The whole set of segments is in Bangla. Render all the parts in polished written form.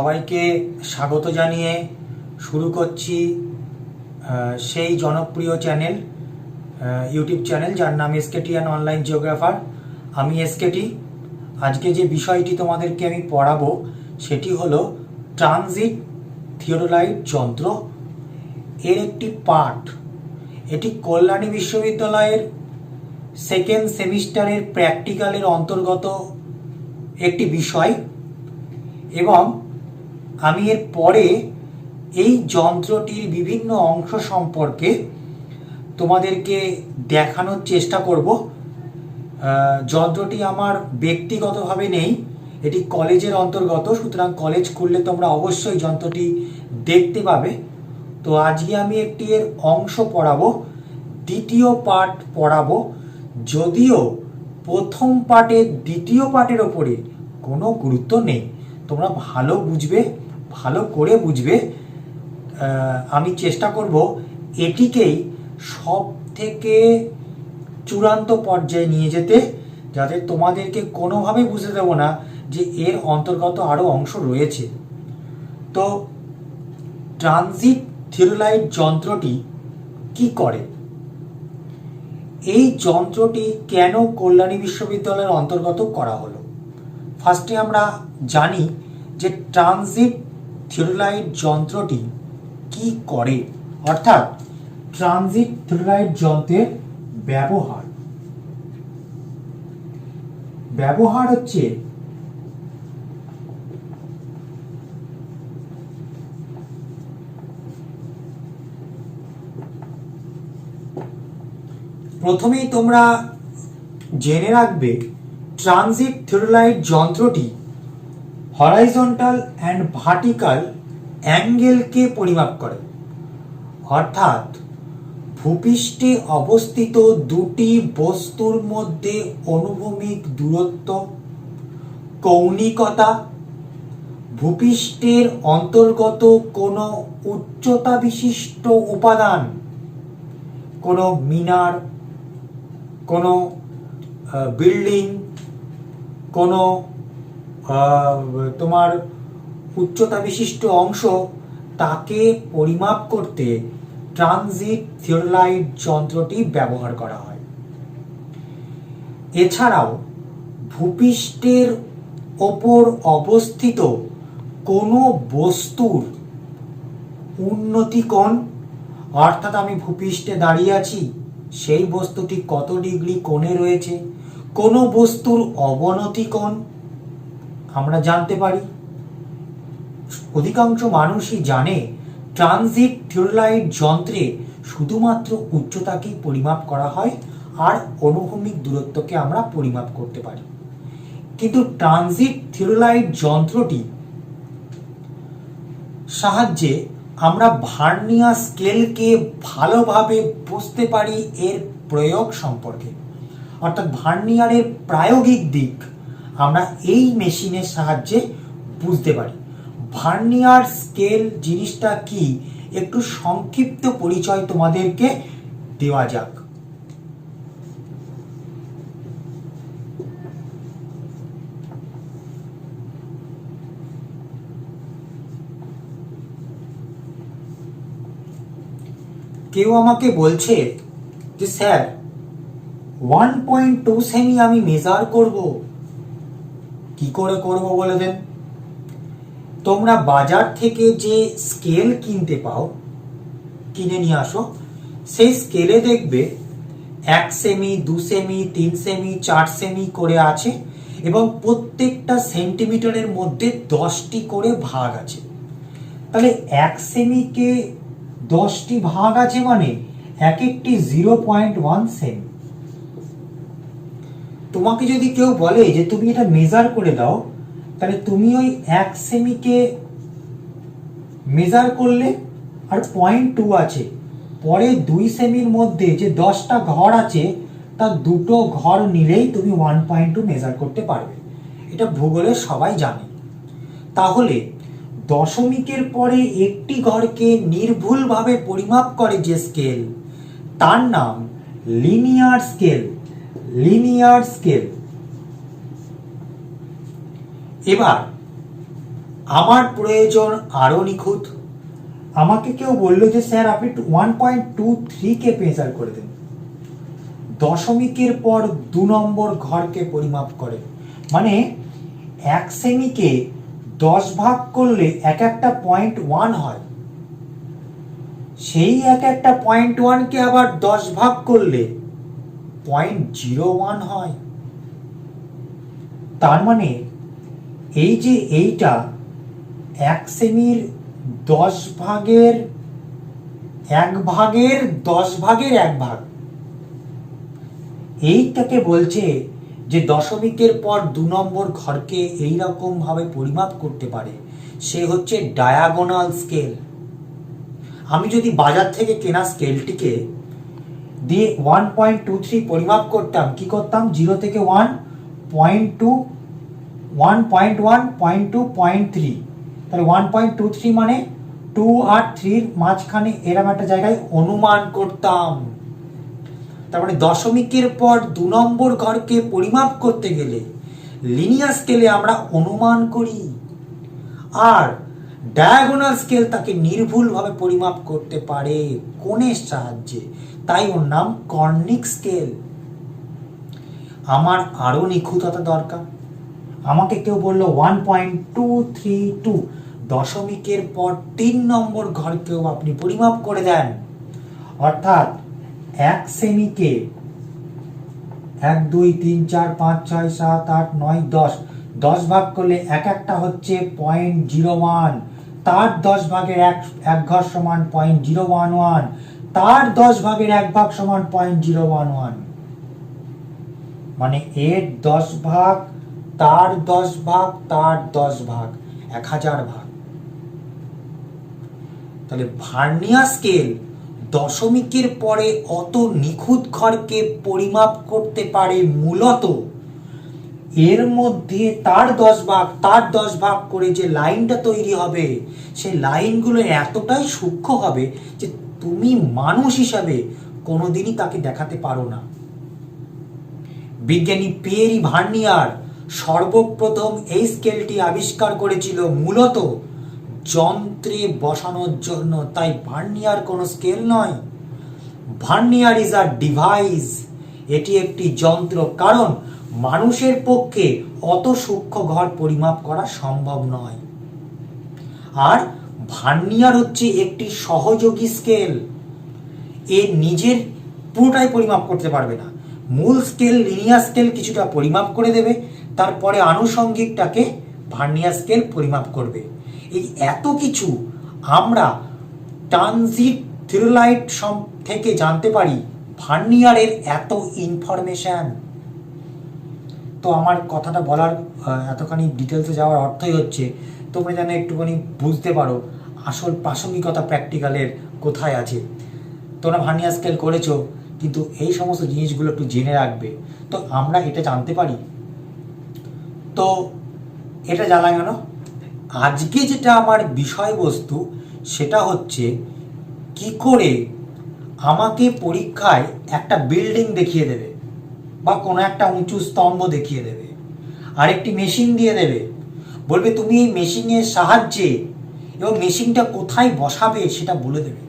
সবাইকে স্বাগত জানিয়ে শুরু করছি সেই জনপ্রিয় চ্যানেল, ইউটিউব চ্যানেল যার নাম এসকেটি অ্যান্ড অনলাইন জিওগ্রাফার। আমি এসকেটি। আজকে যে বিষয়টি তোমাদেরকে আমি পড়াবো সেটি হলো ট্রানজিট থিওডোলাইট যন্ত্র, এর একটি পার্ট। এটি কল্যাণী বিশ্ববিদ্যালয়ের সেকেন্ড সেমিস্টারের প্র্যাকটিক্যালের অন্তর্গত একটি বিষয় এবং আমি এর পরে এই যন্ত্রটির বিভিন্ন অংশ সম্পর্কে তোমাদেরকে দেখানোর চেষ্টা করব। যন্ত্রটি আমার ব্যক্তিগতভাবে নেই, এটি কলেজের অন্তর্গত, সুতরাং কলেজ খুললে তোমরা অবশ্যই যন্ত্রটি দেখতে পাবে। তো আজকে আমি একটি এর অংশ পড়াবো, দ্বিতীয় পার্ট পড়াবো, যদিও প্রথম পার্টের দ্বিতীয় পার্টের ওপরে কোনো গুরুত্ব নেই। তোমরা ভালো বুঝবে, ভালো করে বুঝবে। আমি চেষ্টা করব এটিকেই সব থেকে চূড়ান্ত পর্যায়ে নিয়ে যেতে, যাতে তোমাদেরকে কোনোভাবে বুঝতে দেবো না যে এর অন্তর্গত আরও অংশ রয়েছে। তো ট্রানজিট থিওডোলাইট যন্ত্রটি কি করে, এই যন্ত্রটি কেন কল্যাণী বিশ্ববিদ্যালয়ের অন্তর্গত করা হলো? ফার্স্টে আমরা জানি যে ট্রানজিট থিওডোলাইট যন্ত্রটি কি করে, অর্থাৎ ট্রানজিট থিওডোলাইট যন্ত্রের ব্যবহার হচ্ছে প্রথমেই তোমরা জেনে রাখবে ট্রানজিট থিওডোলাইট যন্ত্রটি হরাইজন্টাল অ্যান্ড ভার্টিক্যাল অ্যাঙ্গেলকে পরিমাপ করে, অর্থাৎ ভূপৃষ্ঠে অবস্থিত দুটি বস্তুর মধ্যে অনুভূমিক দূরত্ব, কৌণিকতা, ভূপৃষ্ঠের অন্তর্গত কোনো উচ্চতা বিশিষ্ট উপাদান, কোনো মিনার, কোনো বিল্ডিং, কোনো তোমার উচ্চতা বিশিষ্ট অংশ, তাকে পরিমাপ করতে ট্রানজিট থিওডোলাইট যন্ত্রটি ব্যবহার করা হয়। এছাড়াও ভূপৃষ্ঠের ওপর অবস্থিত কোনো বস্তুর উন্নতি কোণ, অর্থাৎ আমি ভূপৃষ্ঠে দাঁড়িয়ে আছি, সেই বস্তুটি কত ডিগ্রি কোণে রয়েছে, কোনো বস্তুর অবনতি কোণ আমরা জানতে পারি। অধিকাংশ মানুষই জানে ট্রানজিট থিওডোলাইট যন্ত্রে শুধুমাত্র উচ্চতাকেই পরিমাপ করা হয় আর অনুভূমিক দূরত্বকে আমরা পরিমাপ করতে পারি, কিন্তু ট্রানজিট থিওডোলাইট যন্ত্রটি সাহায্যে আমরা ভার্নিয়ার স্কেলকে ভালোভাবে বুঝতে পারি এর প্রয়োগ সম্পর্কে, অর্থাৎ ভার্নিয়ারের প্রায়োগিক দিক আমরা এই মেশিনের সাহায্যে বুঝতে পারি। ভার্নিয়ার স্কেল জিনিসটা কি একটু সংক্ষিপ্ত পরিচয় তোমাদেরকে দেওয়া যাক। কেউ আমাকে বলছে যে স্যার 1.2 সেমি আমি মেজার করব, কি করে করব বলে দেন? তোমরা বাজার থেকে যে স্কেল কিনতে পাও, কিনে নিয়ে আসো, সেই স্কেলে দেখবে 1 সেমি, 2 সেমি, 3 সেমি, 4 সেমি করে আছে এবং প্রত্যেকটা সেন্টিমিটারের মধ্যে 10টি করে ভাগ আছে। তাহলে 1 সেমিকে 10টি ভাগ আছে, মানে এক একটি 0.1 সেমি। তোমাকে যদি কেউ বলে যে তুমি এটা মেজার করে দাও, তাহলে তুমি ওই 1 সেমিকে মেজার করলে আর 0.2 আছে, পরে 2 সেমির মধ্যে যে 10টা ঘর আছে তার দুটো ঘর নিলেই তুমি 1.2 মেজার করতে পারবে। এটা ভূগোলে সবাই জানে। তাহলে দশমিকের পরে একটি ঘরকে নির্ভুলভাবে পরিমাপ করে যে স্কেল, তার নাম লিনিয়ার স্কেল। Linear scale. এবার আমার প্রয়োজন আরো নিখুঁত। আমাকে কেউ বললো যে স্যার আপনি 1.23 কে মেজার করে দেন, দশমিকের পর 2 নম্বর ঘরকে পরিমাপ করে, মানে 1 সেমিকে 10 ভাগ করলে এক একটা 0.1 হয়, সেই এক একটা 0.1 কে আবার 10 ভাগ করলে 0.01 হয়। তার মানে এই যে এইটা 1 সেমির 10 ভাগের 1 ভাগের 10 ভাগের 1 ভাগ, এইটাকে বলছে যে দশমিকের পর 2 নম্বর ঘরকে এইরকম ভাবে পরিমাপ করতে পারে, সে হচ্ছে ডায়াগোনাল স্কেল। আমি যদি বাজার থেকে কেনা স্কেলটিকে দিয়ে 1.23 পরিমাপ করতাম, কি করতাম, 0 থেকে 1, 0.2, 1.1, 0.2, 0.3, তাহলে 1.23 মানে 2 আর 3 মাঝখানে এরকম একটা জায়গায় অনুমান করতাম। তার মানে দশমিকের পর 2 নম্বর ঘরকে পরিমাপ করতে গেলে লিনিয়ার স্কেলে আমরা অনুমান করি, আর ডায়াগোনাল স্কেল তাকে নির্ভুলভাবে পরিমাপ করতে পারে কোণের সাহায্যে, তাই ওর নাম কর্নিক স্কেল। আমার আরো নিখুঁততা দরকার। আমাকে কেউ বললো 1.232, দশমিকের পর 3 নম্বর ঘরকেও আপনি পরিমাপ করে দেন, অর্থাৎ 1 সেমিকে 1, 2, 3, 4, 5, 6, 7, 8, 9, 10, 10 ভাগ করলে এক একটা হচ্ছে 0.01, তার 10 ভাগের এক ঘর সমান 0.011, তার 10 ভাগের 1 ভাগ সমান 0.011, মানে এর 10 ভাগ, তার 10 ভাগ, তার 10 ভাগ, 1000 ভাগ। তাহলে ভার্নিয়ার স্কেল দশমিকের পরে অত নিখুঁত ঘরকে পরিমাপ করতে পারে মূলত এর মধ্যে তার 10 ভাগ, তার 10 ভাগ করে যে লাইনটা তৈরি হবে, সেই লাইনগুলো এতটাই সূক্ষ্ম হবে যে তুমি মানুষ হিসাবে কোনোদিনই তাকে দেখাতে পারো না। বিজ্ঞানী পিয়েরি ভার্নিয়ার সর্বপ্রথম এই স্কেলটি আবিষ্কার করেছিল মূলত যন্ত্রে বসানোর জন্য, তাই ভার্নিয়ার কোনো স্কেল নয়। ভার্নিয়ার ইজ আ ডিভাইস, এটি একটি যন্ত্র, কারণ মানুষের পক্ষে অত সূক্ষ্ম ঘর পরিমাপ করা সম্ভব নয়। আর ভার্নিয়ার হচ্ছে একটি সহযোগী স্কেল, এ নিজের পুরোটাই পরিমাপ করতে পারবে না। মূল স্কেল লিনিয়ার স্কেল কিছুটা পরিমাপ করে দেবে, তারপরে আনুষঙ্গিকটাকে ভার্নিয়ার স্কেল পরিমাপ করবে। এই এত কিছু আমরা ট্রানজিট থিওরাইট থেকে জানতে পারি, ভার্নিয়ারের এত ইনফরমেশন। তো আমার কথাটা বলার এতখানি ডিটেলসে যাওয়ার অর্থই হচ্ছে তোমরা যেন একটুখানি বুঝতে পারো আসল প্রাসঙ্গিকতা প্র্যাকটিক্যালের কোথায় আছে। তোমরা ভার্নিয়ার স্কেল করেছো, কিন্তু এই সমস্ত জিনিসগুলো একটু জেনে রাখবে, তো আমরা এটা জানতে পারি। তো এটা জানা গেল। আজকে যেটা আমার বিষয়বস্তু সেটা হচ্ছে কি করে আমাকে পরীক্ষায় একটা বিল্ডিং দেখিয়ে দেবে বা কোনো একটা উঁচু স্তম্ভ দেখিয়ে দেবে, আর একটি মেশিন দিয়ে দেবে, বলবে তুমি এই মেশিনের সাহায্যে, এবং মেশিনটা কোথায় বসাবে সেটা বলে দেবে,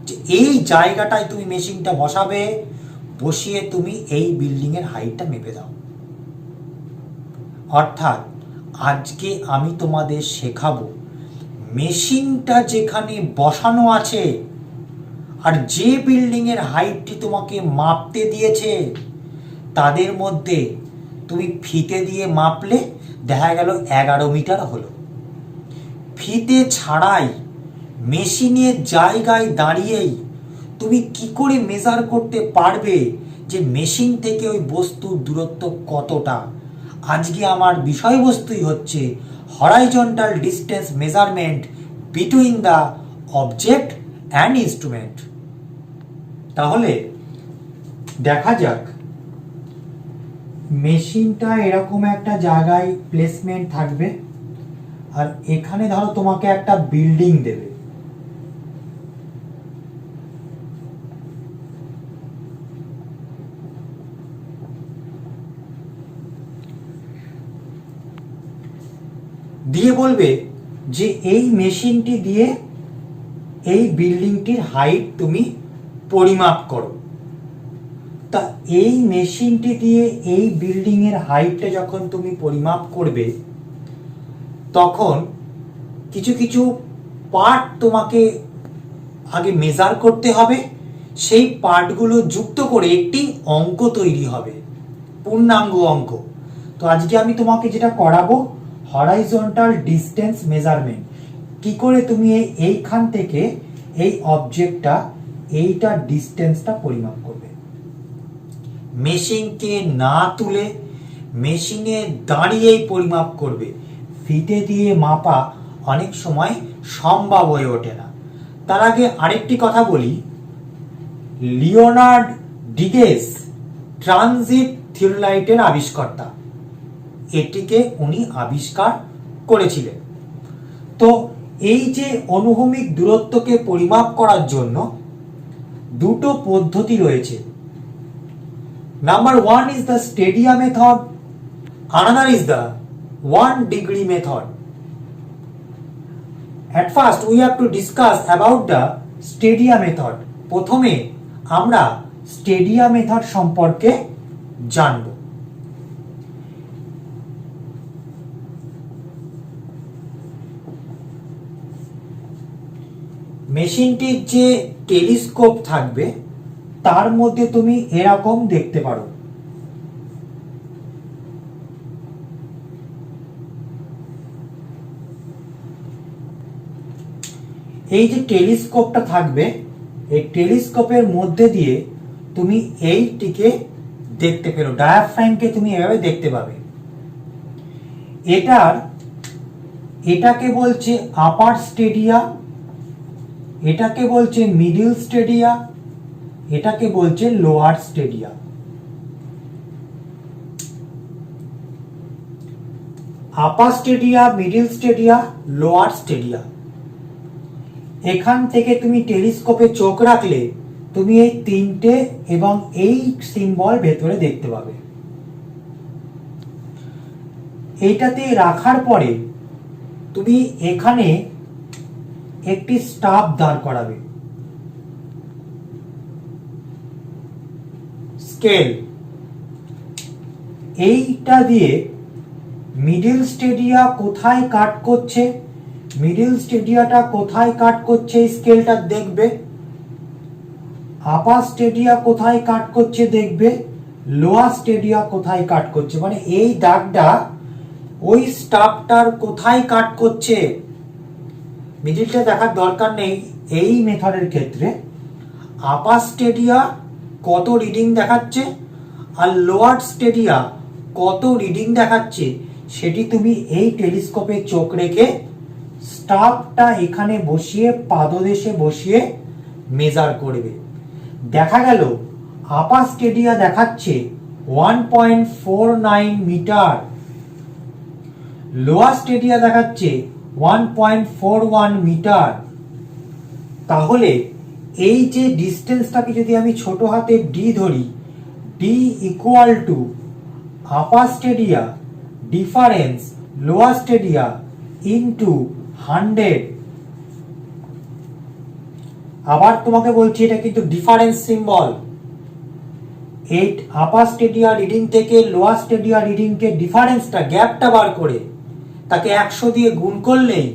যে এই জায়গাটায় তুমি মেশিনটা বসাবে, বসিয়ে তুমি এই বিল্ডিংয়ের হাইটটা মেপে দাও। অর্থাৎ আজকে আমি তোমাদের শেখাবো মেশিনটা যেখানে বসানো আছে আর যে বিল্ডিংয়ের হাইটটি তোমাকে মাপতে দিয়েছে, তাদের মধ্যে তুমি ফিতে দিয়ে মাপলে দেখা গেল 11 মিটার হলো। ফিতে ছাড়াই মেশিনের জায়গায় দাঁড়িয়েই তুমি কি করে মেজার করতে পারবে যে মেশিন থেকে ওই বস্তুর দূরত্ব কতটা? আজকে আমার বিষয়বস্তুই হচ্ছে horizontal distance measurement between the object and instrument. তাহলে দেখা যাক, মেশিনটা এরকম একটা জায়গায় প্লেসমেন্ট থাকবে, আর এখানে ধরো তোমাকে একটা বিল্ডিং দেবে। দিয়ে বলবে যে এই মেশিনটি দিয়ে এই বিল্ডিংটির হাইট তুমি পরিমাপ করো। তা এই মেশিনটি দিয়ে এই বিল্ডিং এর হাইটটা যখন তুমি পরিমাপ করবে, তখন কিছু কিছু পার্ট তোমাকে আগে মেজার করতে হবে, সেই পার্টগুলো যুক্ত করে একটি অঙ্ক তৈরি হবে, পূর্ণাঙ্গ অঙ্ক। তো আজকে আমি তোমাকে যেটা করাবো, হরাইজন্টাল ডিস্টেন্স মেজারমেন্ট, কি করে তুমি এইখান থেকে এই অবজেক্টটা এইটা ডিস্টেন্সটা পরিমাপ করবে। মেশিনকে না তুলে মেশিনে দাঁড়িয়েই পরিমাপ করবে। ফিতে দিয়ে মাপা অনেক সময় সম্ভব হয়ে ওঠে না। তার আগে আরেকটি কথা বলি, লিওনার্ড ডিগেস ট্রানজিট থিওলাইটের আবিষ্কর্তা, এটিকে উনি আবিষ্কার করেছিলেন। তো এই যে অনুভূমিক দূরত্বকে পরিমাপ করার জন্য দুটো পদ্ধতি রয়েছে। Number 1 is the stadia method, another is the 1 degree method. At first we have to discuss about the stadia method. প্রথমে আমরা স্টেডিয়া মেথড সম্পর্কে জানব। মেশিনটির যে টেলিস্কোপ থাকবে তার মধ্যে তুমি এরকম দেখতে পারো, এই যে টেলিস্কোপটা থাকবে, এই টেলিস্কোপের মধ্যে দিয়ে তুমি এইটিকে দেখতে পেলো, ডায়াফ্রামকে তুমি এভাবে দেখতে পাবে। এটাকে বলছে আপার স্টেডিয়া, এটাকে বলছে মিডল স্টেডিয়া, এটাকে বলছে lower stadia. Upper stadia, middle stadia, lower stadia. এখান থেকে তুমি টেলিস্কোপে চোখ রাখলে তুমি এই তিনটে এবং এই সিম্বল ভেতরে দেখতে পাবে। এইটাতে রাখার পরে তুমি এখানে একটি স্টাফ দাঁড় করাবে, স্কেল। এইটা দিয়ে মিডল স্টেডিয়া কোথায় কাট করছে, মিডল স্টেডিয়াটা কোথায় কাট করছে স্কেলটা দেখবে, আপার স্টেডিয়া কোথায় কাট করছে দেখবে, লোয়ার স্টেডিয়া কোথায় কাট করছে, মানে এই দাগটা ওই স্টাফটার কোথায় কাট করছে। মিডলটা দেখার দরকার নেই এই মেথডের ক্ষেত্রে। আপার স্টেডিয়া কত রিডিং দেখাচ্ছে আর লোয়ার স্টেডিয়া কত রিডিং দেখাচ্ছে সেটি তুমি এই টেলিস্কোপে চোখ রেখে স্টাফটা এখানে বসিয়ে পাদদেশে বসিয়ে মেজার করবে। দেখা গেল আপার স্টেডিয়া দেখাচ্ছে 1.49 মিটার, লোয়ার স্টেডিয়া দেখাচ্ছে 1.41 মিটার। তাহলে এই যে ডিস্টেন্সটাকে যদি আমি ছোট হাতে ডি ধরি, D equal to upper stadia difference lower stadia into 100। আবার তোমাকে বলছি এটা কিন্তু ডিফারেন্স সিম্বল। এই আপার স্টেডিয়া রিডিং থেকে লোয়ার স্টেডিয়া রিডিং কে ডিফারেন্সটা, গ্যাপটা বার করে তাকে 100 দিয়ে গুণ করলেই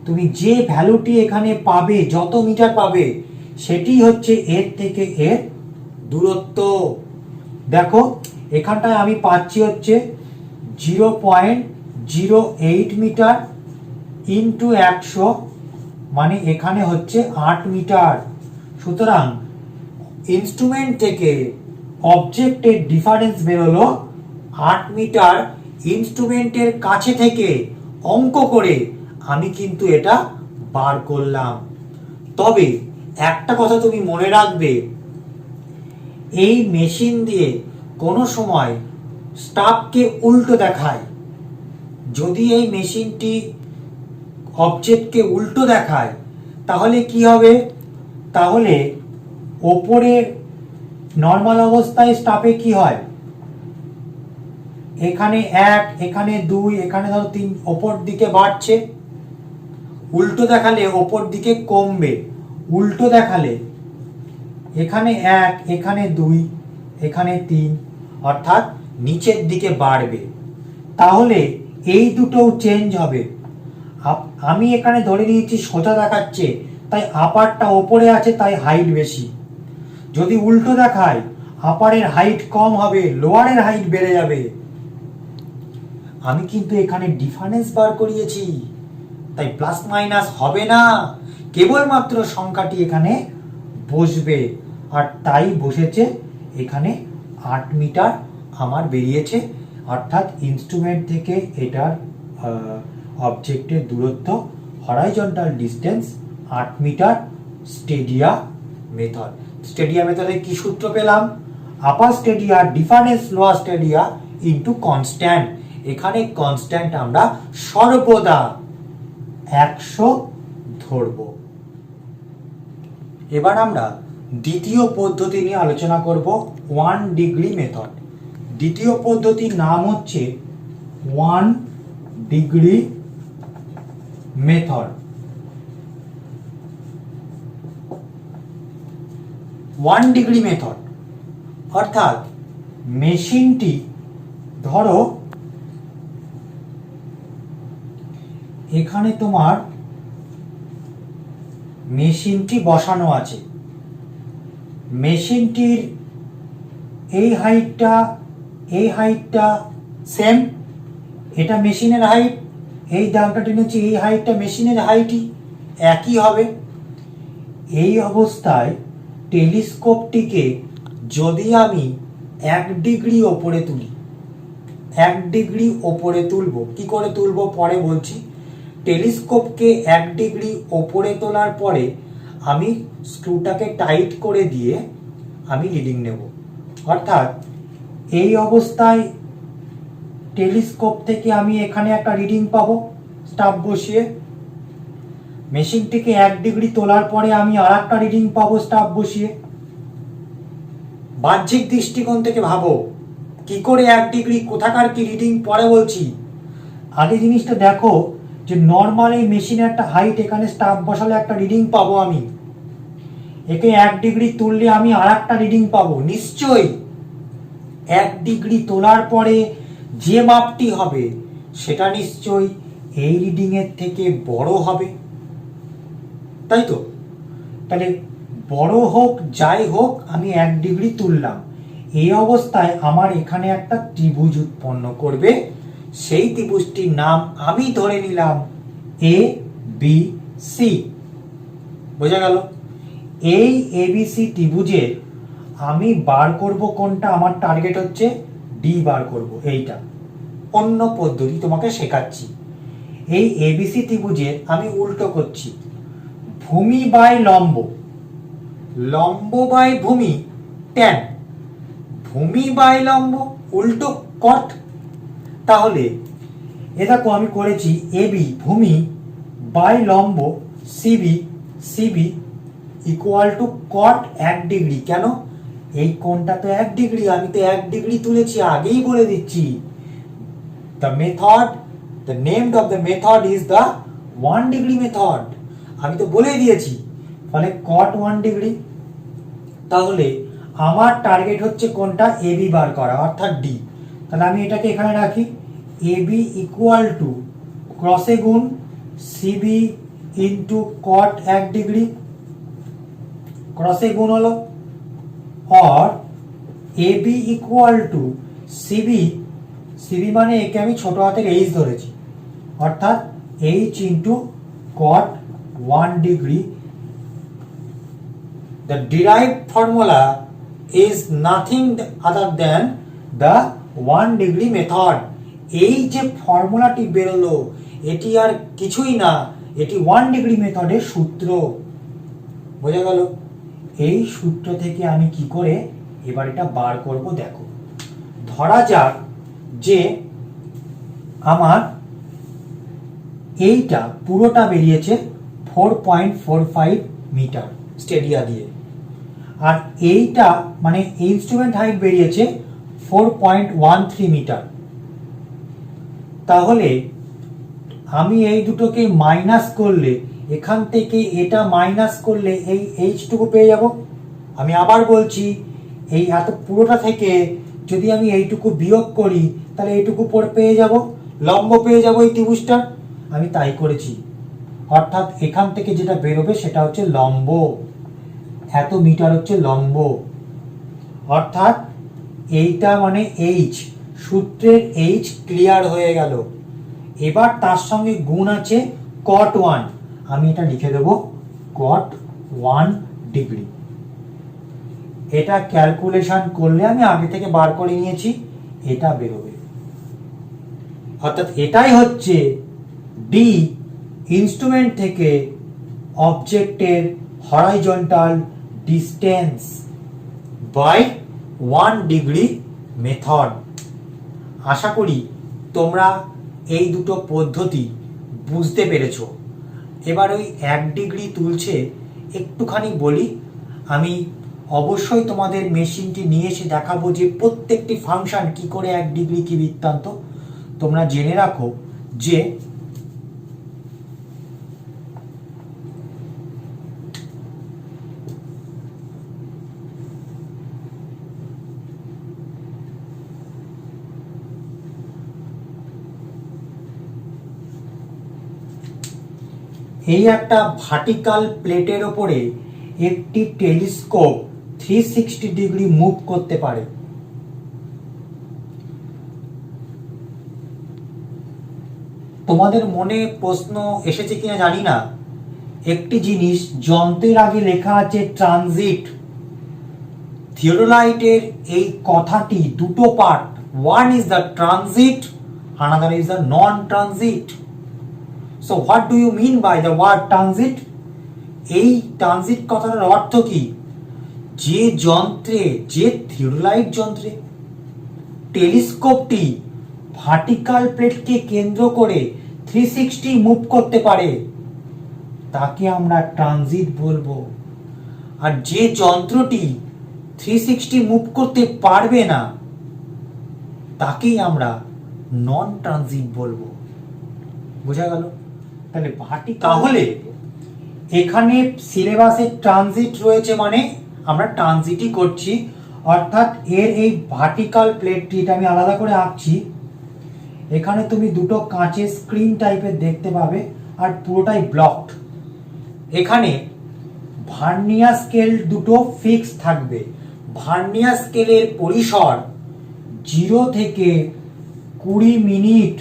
তুমি যে ভ্যালুটি এখানে পাবে, যত মিটার পাবে, সেটি হচ্ছে এর থেকে এর দূরত্ব। দেখো এখানটায় আমি পাচ্ছি হচ্ছে 0.08 মিটার ইন্টু 100, মানে এখানে হচ্ছে 8 মিটার। সুতরাং ইনস্ট্রুমেন্ট থেকে অবজেক্টের ডিফারেন্স বেরোলো 8 মিটার। ইনস্ট্রুমেন্টের কাছে থেকে অঙ্ক করে আমি কিন্তু এটা বার করলাম। তবে একটা কথা তুমি মনে রাখবে, এই মেশিন দিয়ে কোনো সময় স্টাফকে উল্টো দেখায়। যদি এই মেশিনটি অবজেক্টকে উল্টো দেখায় তাহলে কি হবে, তাহলে ওপরে নর্মাল অবস্থায় স্টাফে কি হয়, এখানে 1, এখানে 2, এখানে ধরো 3, ওপর দিকে বাড়ছে। উল্টো দেখালে ওপর দিকে কমবে, উল্টো দেখালে এখানে 1, এখানে 2, এখানে 3, অর্থাৎ নিচের দিকে বাড়বে। তাহলে এই দুটোও চেঞ্জ হবে। আমি এখানে ধরে নিয়েছি সোজা দেখাচ্ছে, তাই আপারটা ওপরে আছে, তাই হাইট বেশি। যদি উল্টো দেখায় আপারের হাইট কম হবে, লোয়ারের হাইট বেড়ে যাবে। আমি কিন্তু এখানে ডিফারেন্স বার করিয়েছি, তাই প্লাস মাইনাস হবে না, কেবলমাত্র সংখ্যাটি এখানে বসবে। আর তাই বসেছে এখানে 8 মিটার আমার বেরিয়েছে, অর্থাৎ ইনস্ট্রুমেন্ট থেকে এটার অবজেক্টের দূরত্ব horizontal distance 8 metre stadia method. Stadia মেথডে কি সূত্র পেলাম? Upper stadia difference lower stadia into constant. এখানে কনস্ট্যান্ট আমরা সর্বদা 100 ধরব। এবার আমরা দ্বিতীয় পদ্ধতি নিয়ে আলোচনা করব, 1 ডিগ্রি মেথড। দ্বিতীয় পদ্ধতির নাম হচ্ছে 1 ডিগ্রি মেথড। 1 ডিগ্রি মেথড অর্থাৎ মেশিনটি, ধরো এখানে তোমার মেশিনটি বসানো আছে, মেশিনটির এই হাইটটা সেম, এটা মেশিনের হাইট, এই দাগটা টেনেছি, এই হাইটটা মেশিনের হাইটই একই হবে। এই অবস্থায় টেলিস্কোপটিকে যদি আমি 1 ডিগ্রি ওপরে তুলি, 1 ডিগ্রি ওপরে তুলব, কি করে তুলব পরে বলছি। টেলিস্কোপকে 1 ডিগ্রি ওপরে তোলার পরে আমি স্ক্রুটাকে টাইট করে দিয়ে আমি রিডিং নেব। অর্থাৎ এই অবস্থায় টেলিস্কোপ থেকে আমি এখানে একটা রিডিং পাবো স্টাফ বসিয়ে। মেশিনটিকে 1 ডিগ্রি তোলার পরে আমি আর একটা রিডিং পাবো স্টাফ বসিয়ে। বাহ্যিক দৃষ্টিকোণ থেকে ভাবো, কি করে 1 ডিগ্রি, কোথাকার কি রিডিং পরে বলছি। আগে জিনিসটা দেখো যে নর্মাল এই মেশিনের একটা হাইট, এখানে স্টাফ বসালে একটা রিডিং পাবো আমি, একে 1 ডিগ্রি তুললে আমি আর একটা রিডিং পাবো। নিশ্চয়ই 1 ডিগ্রি তোলার পরে যে মাপটি হবে সেটা নিশ্চয়ই এই রিডিং এর থেকে বড় হবে, তাই তো? তাহলে বড় হোক যাই হোক আমি 1 ডিগ্রি তুললাম, এই অবস্থায় আমার এখানে একটা ত্রিভুজ উৎপন্ন করবে। সেই ত্রিভুজটির নাম আমি ধরে নিলাম এ বি সি। বোঝা গেল? এই এবিসি ত্রিভুজের আমি বার করব কোনটা, আমার টার্গেট হচ্ছে ডি বার করব। এইটা অন্য পদ্ধতি তোমাকে শেখাচ্ছি। এই এবিসি ত্রিভুজের আমি উল্টো করছি, ভূমি বাই লম্ব, লম্ব বাই ভূমি ট্যান, ভূমি বাই লম্ব উল্টো কট। তাহলে এ দেখো আমি করেছি এবি ভূমি বাই লম্ব CB equal to cot 1 degree. কেন? এই কোণটা তো 1 ডিগ্রি, আমি তো 1 ডিগ্রি তুলেছি, আগেই বলে দিচ্ছি। The method, the name of the method is the 1 degree method. আমি তো বলে দিয়েছি, ফলে cot 1 ডিগ্রি। তাহলে আমার টার্গেট হচ্ছে কোনটা, এবি বার করা, অর্থাৎ ডি। তাহলে আমি এটাকে এখানে রাখি, এবি ইকুয়াল টু ক্রসে গুণ সিবি ইন্টু কট 1 ডিগ্রি, ক্রসে গুণ হলো, और AB equal to CB, CB মানে একে আমি ছোট হাতের এইচ ধরেছি, অর্থাৎ H into cot 1 degree. The derived formula is nothing other than the 1 degree method. এই যে ফর্মুলাটি বেরোলো এটি আর কিছুই না, এটি 1 ডিগ্রি মেথডের সূত্র। বোঝা গেল? এই সূত্র থেকে আমি কি করে এবার এটা বার করব দেখো। ধরা যাক যে আমার এইটা পুরোটা বেরিয়েছে 4.45 মিটার স্টেডিয়া দিয়ে, আর এইটা মানে ইনস্ট্রুমেন্ট হাইট বেরিয়েছে 4.13 মিটার। তাহলে আমি এই দুটোকে মাইনাস করলে, এখান থেকে এটা মাইনাস করলে এই এইচটুকু পেয়ে যাব। আমি আবার বলছি, এই এত পুরোটা থেকে যদি আমি এইটুকু বিয়োগ করি তাহলে এইটুকু পরে পেয়ে যাব, লম্ব পেয়ে যাব এই ত্রিভুজটার। আমি তাই করেছি, অর্থাৎ এখান থেকে যেটা বেরোবে সেটা হচ্ছে লম্ব, এত মিটার হচ্ছে লম্ব। অর্থাৎ এইটা মানে এইচ, সূত্রের এইচ ক্লিয়ার হয়ে গেল। এবার তার সঙ্গে গুণ আছে cot 1, আমি এটা লিখে দেব cot 1 ডিগ্রি। এটা ক্যালকুলেশন করলে আমি আগে থেকে বার করে নিয়েছি, এটা বেরোবে। অর্থাৎ এটাই হচ্ছে ডি, ইনস্ট্রুমেন্ট থেকে অবজেক্টের horizontal distance by 1 degree method. আশা করি তোমরা এই দুটো পদ্ধতি বুঝতে পেরেছো। এবার ওই 1 ডিগ্রি তুলছে একটুখানি বলি, আমি অবশ্যই তোমাদের মেশিনটি নিয়ে এসে দেখাবো যে প্রত্যেকটি ফাংশন কি করে 1 ডিগ্রি কি বৃত্তান্ত। তোমরা জেনে রাখো যে এই একটা ভার্টিক্যাল প্লেটের ওপরে একটি টেলিস্কোপ 360 ডিগ্রি মুভ করতে পারে। তোমাদের মনে প্রশ্ন এসেছে কিনা জানি না, একটি জিনিস যন্ত্রের আগে লেখা আছে ট্রানজিট। থিওডোলাইটের এই কথাটি দুটো part, one is the transit, another is the non transit. So what do you mean by the word transit? এই ট্রানজিট কথাটার অর্থ কি? যে যন্ত্রে, যে থিওডোলাইট যন্ত্রে টেলিস্কোপটি ভার্টিক্যাল প্লেটকে কেন্দ্র করে 360 মুভ করতে পারে তাকে আমরা ট্রানজিট বলবো। আর যে যন্ত্রটি 360 মুভ করতে পারবে না তাকেই আমরা নন ট্রানজিট বলবো। বোঝা গেল? তাহলে এখানে সিলেবাসে ট্রানজিট রয়েছে মানে আমরা ট্রানজিটই করছি। অর্থাৎ এর এই ভার্টিক্যাল প্লেটটি, এটা আমি আলাদা করে আঁকছি, এখানে তুমি দুটো কাঁচের স্ক্রিন টাইপের দেখতে পাবে আর পুরোটাই ব্লকড। এখানে ভার্নিয়ার স্কেল দুটো ফিক্স থাকবে। ভার্নিয়ার স্কেলের পরিসর 0 থেকে 20 মিনিট,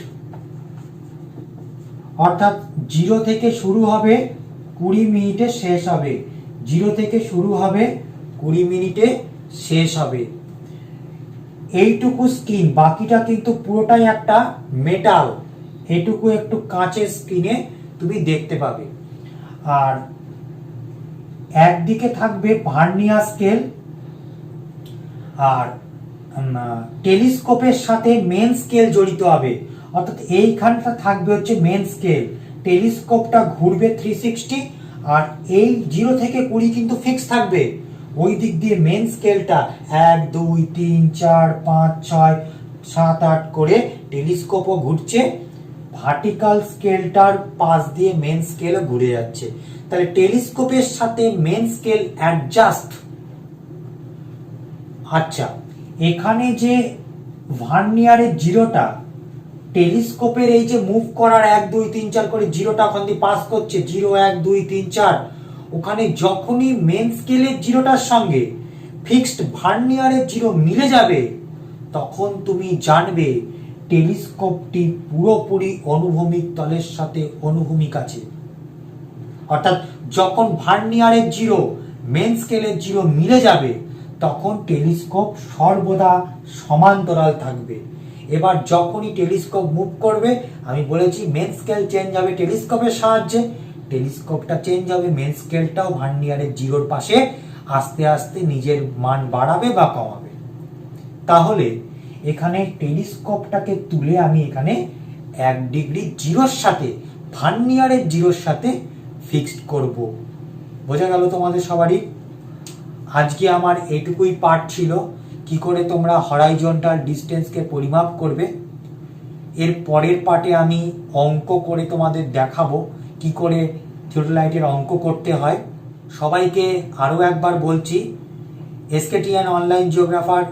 অর্থাৎ 0 থেকে শুরু হবে 20 মিনিটে শেষ হবে। 0 থেকে শুরু হবে 20 মিনিটে শেষ হবে। এইটুকু স্ক্রিন, বাকিটা কিন্তু পুরোটাই একটা মেটাল, এইটুকু একটু কাঁচের স্ক্রিনে তুমি দেখতে পাবে। আর একদিকে থাকবে ভার্নিয়ার স্কেল, আর টেলিস্কোপের সাথে মেন স্কেল জড়িত হবে। অর্থাৎ এইখানটা থাকবে হচ্ছে মেন স্কেল, টেলিস্কোপটা ঘুরবে 360, আর এই 0 থেকে 20 কিন্তু ফিক্স থাকবে। ওই দিক দিয়ে মেন স্কেলটা 1 2 3 4 5 6 7 8 করে টেলিস্কোপও ঘুরছে, ভার্টিক্যাল স্কেলটার পাশ দিয়ে মেন স্কেলও ঘুরে যাচ্ছে। তাহলে টেলিস্কোপের সাথে মেন স্কেল অ্যাডজাস্ট। আচ্ছা, এখানে যে ভার্নিয়ারের 0টা, টেলিস্কোপের এই যে মুভ করার 1 2 3 4 করে 0টা ওখান দিয়ে পাস করছে, 0 1 2 3 4, ওখানে যখনই মেন স্কেলের 0টার সঙ্গে ফিক্সড ভার্নিয়ারের 0 মিলে যাবে তখন তুমি জানবে টেলিস্কোপটি পুরোপুরি অনুভূমিক তলের সাথে অনুভূমিক আছে। অর্থাৎ যখন ভার্নিয়ারের 0 মেন স্কেলের 0 মিলে যাবে তখন টেলিস্কোপ সর্বদা সমান্তরাল থাকবে। এবার যখনই টেলিস্কোপ মুভ করবে, আমি বলেছি মেন স্কেল চেঞ্জ হবে টেলিস্কোপের সাহায্যে, টেলিস্কোপটা চেঞ্জ হবে, মেন স্কেলটাও ভার্নিয়ারের 0-র পাশে আস্তে আস্তে নিজের মান বাড়াবে বা কমাবে। তাহলে এখানে টেলিস্কোপটাকে তুলে আমি এখানে 1 ডিগ্রি 0-র সাথে, ভার্নিয়ারের 0-র সাথে ফিক্সড করব। বোঝা গেল তোমাদের সবারই? আজকে আমার এইটুকুই পার্ট ছিল, কি করে তোমরা হরাইজন্টাল ডিস্টেন্সকে পরিমাপ করবে। এর পরের পার্টে আমি অঙ্ক করে তোমাদের দেখাবো কি করে থিওডোলাইটের অঙ্ক করতে হয়। সবাইকে আরও একবার বলছি, এসকেটিএন অনলাইন জিওগ্রাফার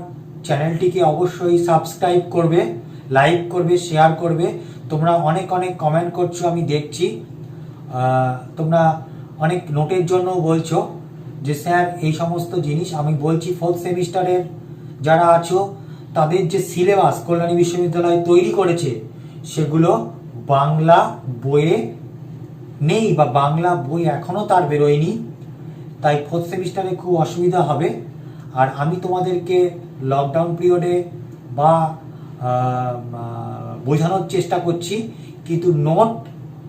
চ্যানেলটিকে অবশ্যই সাবস্ক্রাইব করবে, লাইক করবে, শেয়ার করবে। তোমরা অনেক অনেক কমেন্ট করছো, আমি দেখছি। তোমরা অনেক নোটের জন্য বলছো যে স্যার এই সমস্ত জিনিস। আমি বলছি ফোর্থ সেমিস্টারের যারা আছো তাদের যে সিলেবাস কল্যাণী বিশ্ববিদ্যালয় তৈরি করেছে সেগুলো বাংলা বইয়ে নেই, বা বাংলা বই এখনও তার বেরোয়নি। তাই ফোর্থ সেমিস্টারে খুব অসুবিধা হবে। আর আমি তোমাদেরকে লকডাউন পিরিয়ডে বা বোঝানোর চেষ্টা করছি, কিন্তু নোট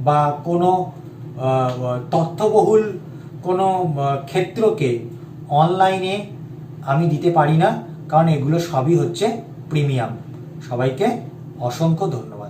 বা কোনো তথ্যবহুল কোনো ক্ষেত্রকে অনলাইনে আমি দিতে পারি না, কারণ এগুলো সবই হচ্ছে প্রিমিয়াম। সবাইকে অসংখ্য ধন্যবাদ।